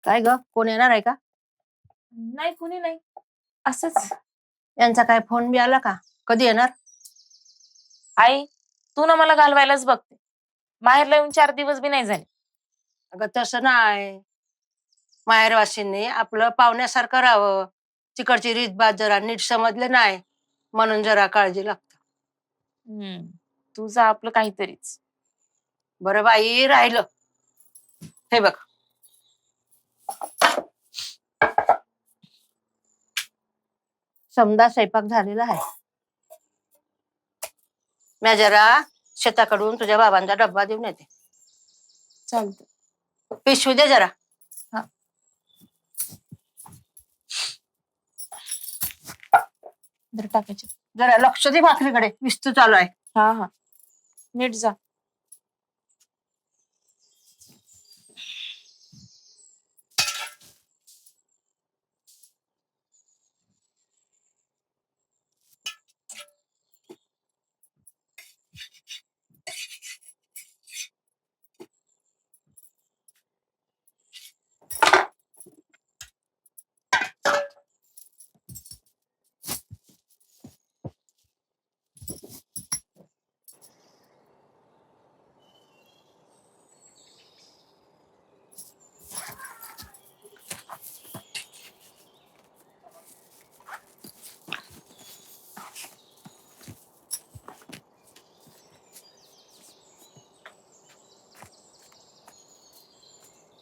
काय ग, कोण येणार आहे का? नाही, कुणी नाही, असंच. यांचा काय फोन बी आला का? कधी येणार? आई, तू ना मला घालवायलाच बघते. माहेरला येऊन 4 दिवस बी नाही झाले. अगं तसं नाही, माहेरवासींनी आपलं पाहुण्यासारखं राहावं. तिकडची रीतभात जरा नीट समजले नाही म्हणून जरा काळजी लागते. तुझं आपलं काहीतरीच. बरं बाई, राहिलं हे बघ, समदा स्वयंपाक झालेला आहे. मी जरा शेताकडून तुझ्या बाबांचा डब्बा देऊन येते. चालतं. पिशवी दे जरा. हा. बरं, टाकायचे. जरा लक्ष दे भाकरीकडे, विस्तू चालू आहे. हा हा, नीट जा.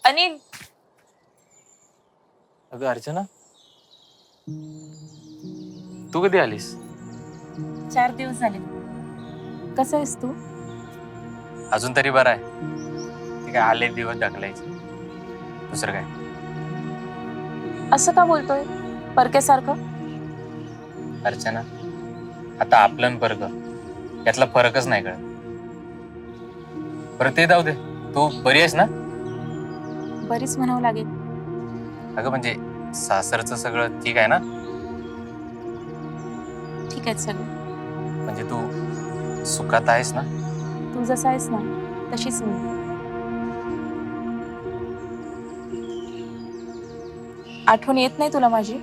अनिल, अगं अर्चना, तू कधी आलीस? 4 दिवस झाले. कसं आहेस तू? अजून तरी बरं आहे. ते काय आले दिवस ढकलायचे, दुसरं काय. असं का बोलतोय परक्यासारखं? अर्चना, आता आपलं आणि परक यातला फरकच नाही कळत. बरं ते जाऊ दे, तू बरी आहेस ना? बरीच म्हणावं लागेल. अगं म्हणजे सासरचं सगळं ठीक आहे ना? ठीक आहे, सगळं. म्हणजे तू सुखात आहेस ना? तू जसा आहेस ना तशीच मी. आठवण येत नाही तुला माझी?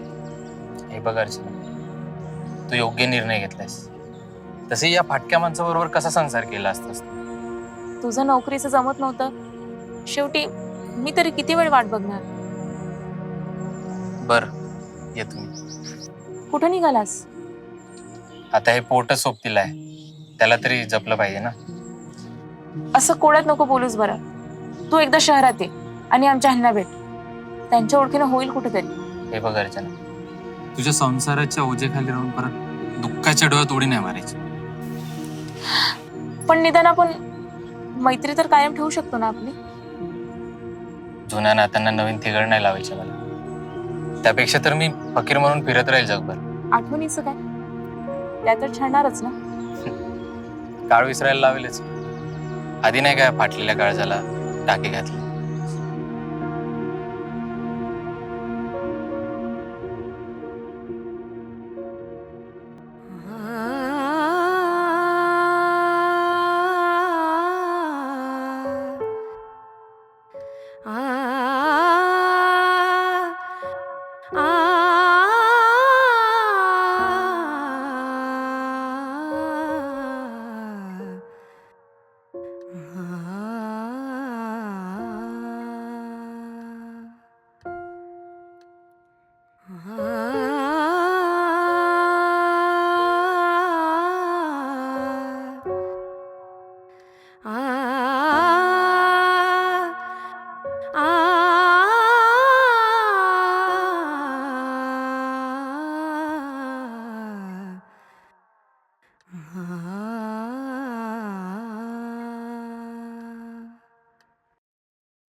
हे बघ अर्चना, तू योग्य निर्णय घेतलायस. तसे या फाटक्या माणसाबरोबर कसा संसार केला असतास तू? तुझं नोकरीचं जमत नव्हतं. शेवटी मी तरी किती वेळ वाट बघणार? बर, येतो मी. कुठं निघालास? आता हे पोटच सोबतीला आहे, त्याला तरी जपलं पाहिजे ना. असं कोड्यात नको बोलूस बरं. तू एकदा शहरात ये आणि आमच्या ह्यांना भेट. त्यांच्या ओळखीनं होईल कुठेतरी. हे बघ अर्चना, तुझ्या संसाराच्या ओझेखाली राहून परत दुःखाच्या डोळ्यात उडी नाही मारायची. पण निदान आपण मैत्री तर कायम ठेवू शकतो ना आपली? जुन्या नात्यांना नवीन थिगड नाही लावायची मला. त्यापेक्षा तर मी फकीर म्हणून फिरत राहील जगभर. आठवणीचं काय, त्या तर छळणारच ना. काळ विसरायला लावेलच. आधी नाही काय फाटलेल्या काळजाला टाके घातले.